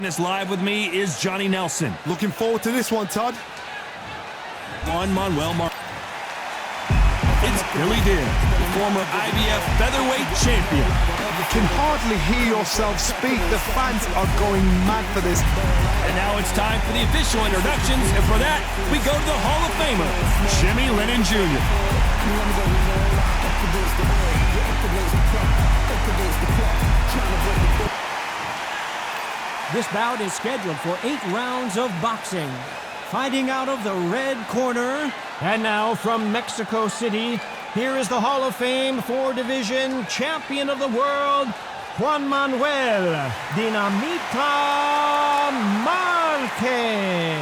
This live with me is Johnny Nelson. Looking forward to this one, Todd. Juan Manuel Mar. It's Billy Dill, the former IBF featherweight champion. You can hardly hear yourself speak. The fans are going mad for this. And now it's time for the official introductions, and for that, we go to the Hall of Famer, Jimmy Lennon Jr. This bout is scheduled for 8 rounds of boxing. Fighting out of the red corner, and now from Mexico City, here is the Hall of Fame 4-division champion of the world, Juan Manuel Dinamita Marquez.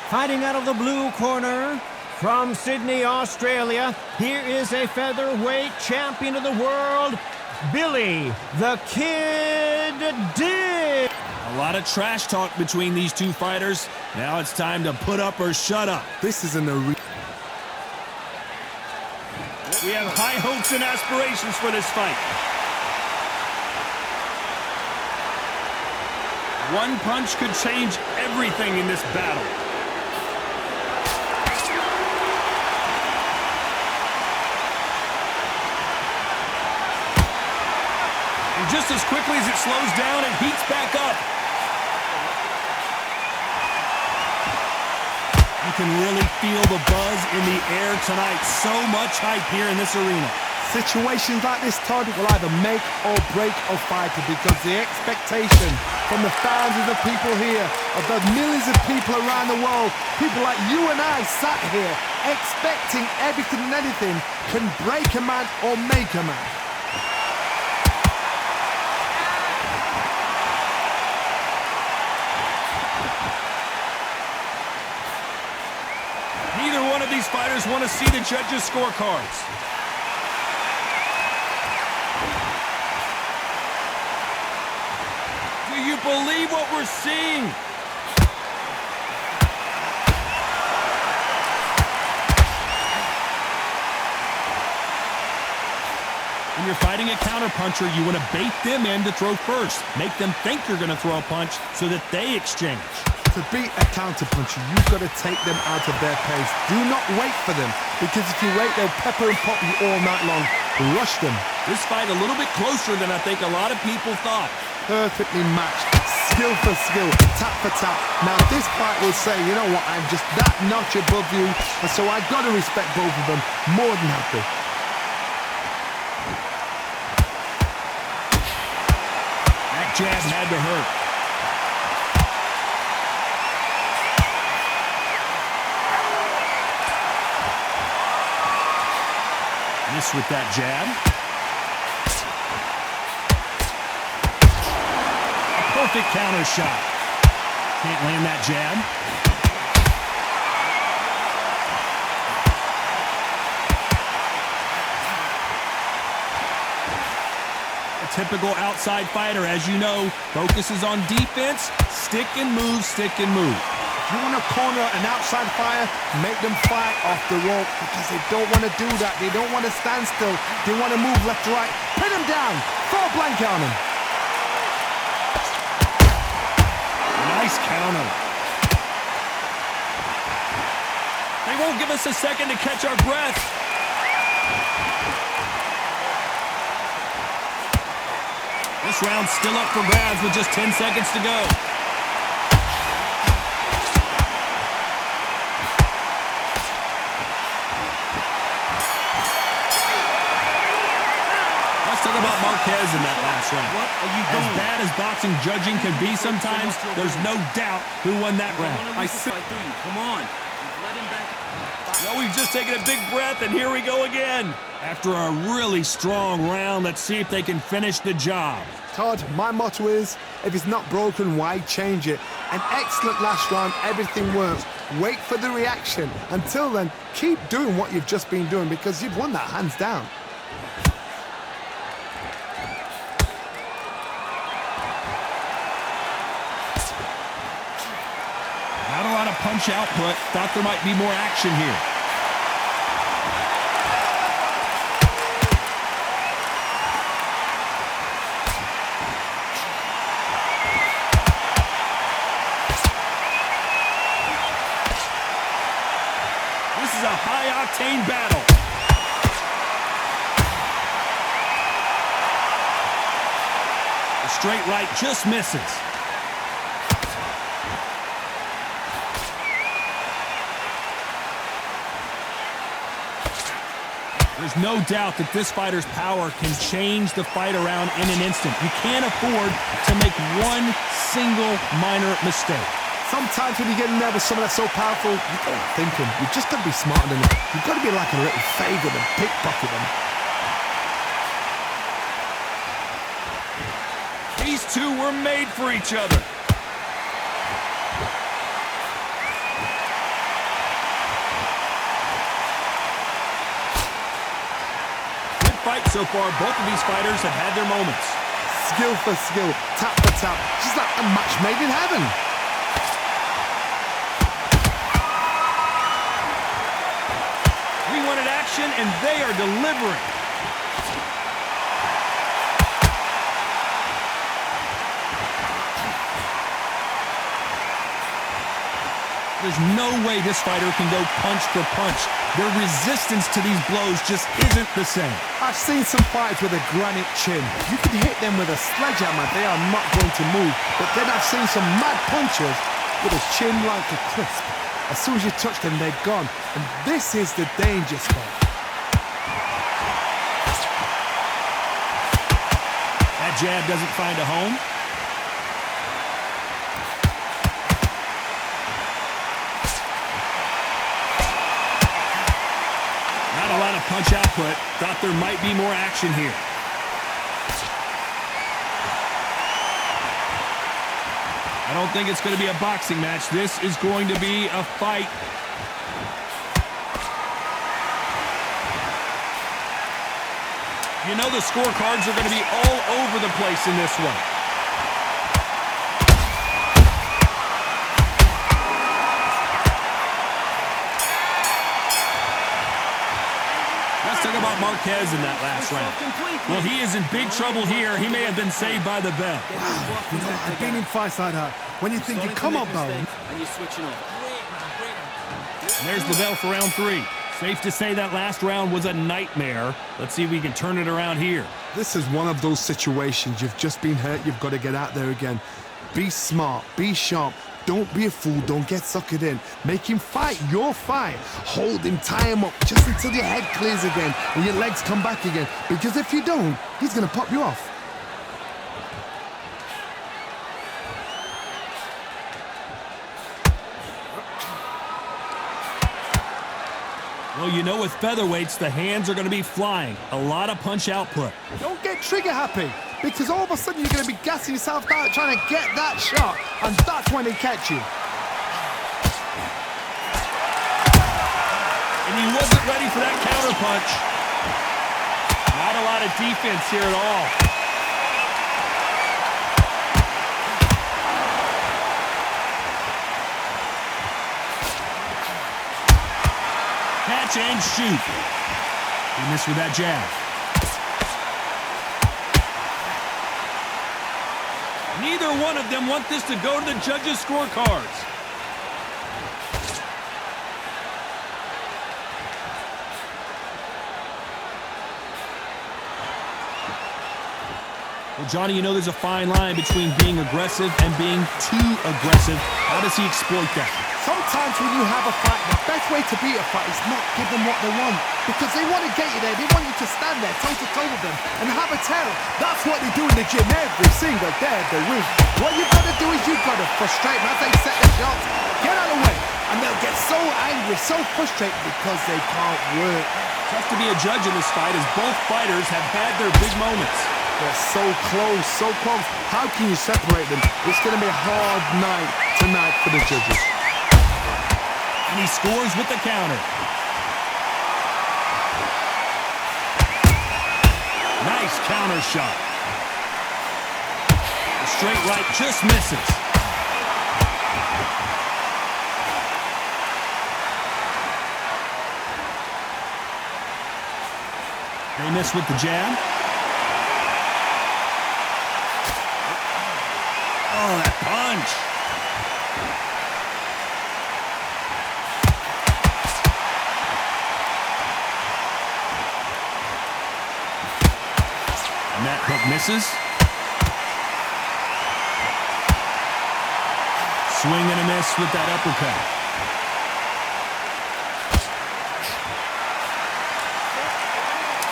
Fighting out of the blue corner, from Sydney, Australia, here is a featherweight champion of the world, Billy the Kid Dill. A lot of trash talk between these two fighters. Now it's time to put up or shut up. This is an arena. We have high hopes and aspirations for this fight. One punch could change everything in this battle. And just as quickly as it slows down, it heats back up. You can really feel the buzz in the air tonight. So much hype here in this arena. Situations like this, Todd, will either make or break a fighter, because the expectation from the fans of the people here, of the millions of people around the world, people like you and I sat here expecting everything and anything, can break a man or make a man. Neither one of these fighters want to see the judges' scorecards. Do you believe what we're seeing? When you're fighting a counterpuncher, you want to bait them in to throw first. Make them think you're going to throw a punch so that they exchange. To beat a counterpuncher, you've got to take them out of their pace. Do not wait for them, because if you wait, they'll pepper and pop you all night long. Rush them. This fight a little bit closer than I think a lot of people thought. Perfectly matched, skill for skill, tap for tap. Now this fight will say, you know what, I'm just that notch above you, and so I've got to respect both of them. More than happy. That jab had to hurt. Miss with that jab. A perfect counter shot. Can't land that jab. A typical outside fighter, as you know, focuses on defense, stick and move, stick and move. If you want to corner an outside fighter, make them fight off the rope, because they don't want to do that. They don't want to stand still. They want to move left to right. Pin them down. Throw a blanket on them. Nice counter. They won't give us a second to catch our breath. This round's still up for grabs with just 10 seconds to go. Talk about Marquez in that last round. What are you doing? As bad as boxing judging can be sometimes, there's no doubt who won that round. Come on. Let him back. Well, we've just taken a big breath, and here we go again. After a really strong round, let's see if they can finish the job. Todd, my motto is, if it's not broken, why change it? An excellent last round, everything works. Wait for the reaction. Until then, keep doing what you've just been doing, because you've won that hands down. Not a lot of punch output. Thought there might be more action here. high-octane battle. The straight right just misses. There's no doubt that this fighter's power can change the fight around in an instant. You can't afford to make one single minor mistake. Sometimes when you get in there with someone that's so powerful, you don't think him. You've just got to be smarter than him. You've got to be like a little favor and pickpocket him. These two were made for each other. Fight so far, both of these fighters have had their moments. Skill for skill, tap for tap, just like a match made in heaven. We wanted action, and they are delivering. There's no way this fighter can go punch for punch. Their resistance to these blows just isn't the same. I've seen some fights with a granite chin. You can hit them with a sledgehammer, they are not going to move. But then I've seen some mad punchers with a chin like a crisp. As soon as you touch them, they're gone. And this is the danger spot. That jab doesn't find a home. A lot of punch output. Thought there might be more action here. I don't think it's going to be a boxing match. This is going to be a fight. You know the scorecards are going to be all over the place in this one. Talk about Marquez in that last round. Well, he is in big trouble here. He may have been saved by the bell. Wow, you know, I've been in fights like that. When you're thinking, come on, Bo. And you're switching over. And there's the bell for round 3. Safe to say that last round was a nightmare. Let's see if we can turn it around here. This is one of those situations. You've just been hurt. You've got to get out there again. Be smart. Be sharp. Don't be a fool. Don't get suckered in. Make him fight your fight. Hold him, tie him up just until your head clears again and your legs come back again. Because if you don't, he's going to pop you off. Well, you know with featherweights, the hands are going to be flying. A lot of punch output. Don't get trigger happy. Because all of a sudden you're going to be gassing yourself out trying to get that shot. And that's when they catch you. And he wasn't ready for that counter punch. Not a lot of defense here at all. Catch and shoot. He missed with that jab. Neither one of them want this to go to the judges' scorecards. Well, Johnny, you know there's a fine line between being aggressive and being too aggressive. How does he exploit that? Sometimes when you have a fight, the best way to beat a fight is not give them what they want. Because they want to get you there. They want you to stand there toe-to-toe with them and have a tell. That's what they do in the gym every single day of the week. What you've got to do is you've got to frustrate them as they set their shots. Get out of the way. And they'll get so angry, so frustrated because they can't work. Tough to be a judge in this fight as both fighters have had their big moments. They're so close, so close. How can you separate them? It's going to be a hard night tonight for the judges. And he scores with the counter. Nice counter shot. The straight right just misses. They miss with the jab. Oh, that punch. misses. Swing and a miss with that uppercut.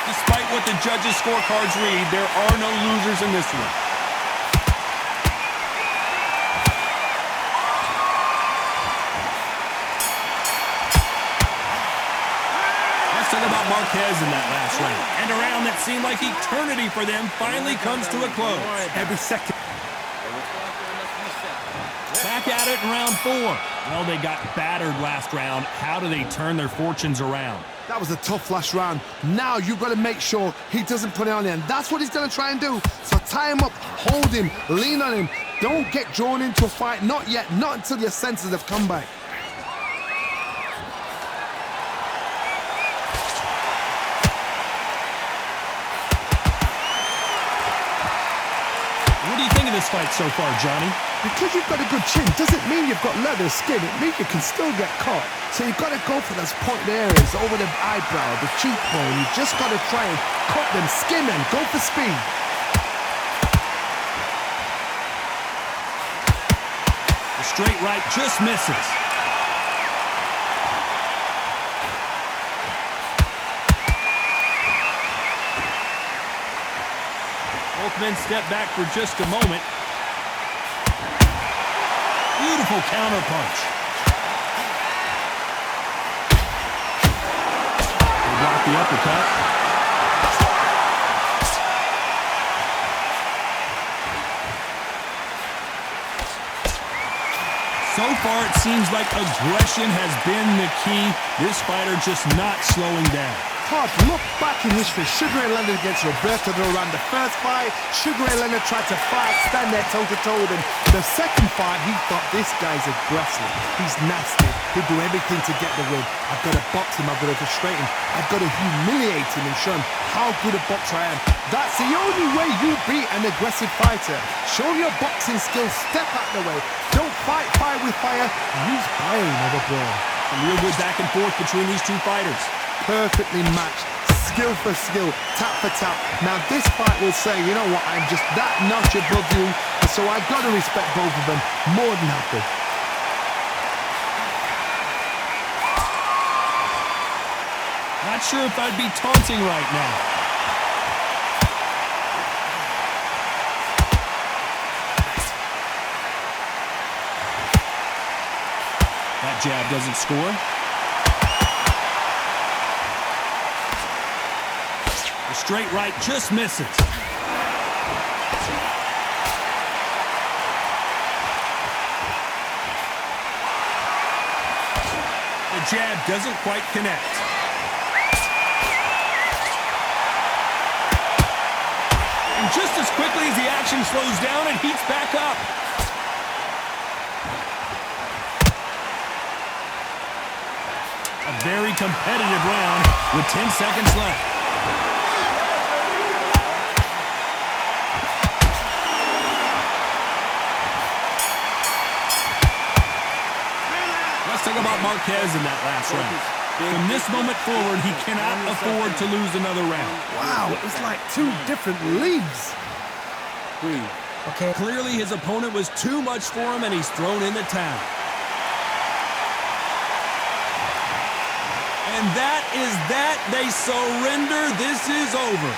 Despite what the judges' scorecards read, there are no losers in this one. Let's talk about Marquez in that last round. And a round that seemed like eternity for them finally comes to a close. Every second. Back at it in round 4. Well, they got battered last round. How do they turn their fortunes around? That was a tough last round. Now you've got to make sure he doesn't put it on there. And that's what he's going to try and do. So tie him up, hold him, lean on him. Don't get drawn into a fight. Not yet. Not until your senses have come back. What do you think of this fight so far, Johnny? Because you've got a good chin doesn't mean you've got leather skin. It means you can still get caught. So you've got to go for those pointed areas over the eyebrow, the cheekbone. You've just got to try and cut them, skin them, go for speed. The straight right just misses. Both men step back for just a moment. Beautiful counter punch. They block the uppercut. So far, it seems like aggression has been the key. This fighter just not slowing down. Todd, look back in history. Sugar Ray Leonard against Roberto Duran. The first fight, Sugar Ray Leonard tried to fight, stand there toe-to-toe with him. The second fight, he thought, this guy's aggressive. He's nasty. He'll do everything to get the win. I've got to box him. I've got to frustrate him. I've got to humiliate him and show him how good a boxer I am. That's the only way you beat an aggressive fighter. Show your boxing skills. Step out the way. Don't fight fire with fire. Use brain over brawn. Some real good back and forth between these two fighters. Perfectly matched, skill for skill, tap for tap. Now this fight will say, you know what, I'm just that notch above you, and so I've got to respect both of them more than happy. Not sure if I'd be taunting right now. That jab doesn't score. The straight right just misses. The jab doesn't quite connect. And just as quickly as the action slows down, it heats back up. A very competitive round with 10 seconds left. Let's talk about Marquez in that last round. From this moment forward, he cannot afford to lose another round. Wow, it's like two different leagues. Okay. Clearly his opponent was too much for him and he's thrown in the towel. And that is that. They surrender. This is over.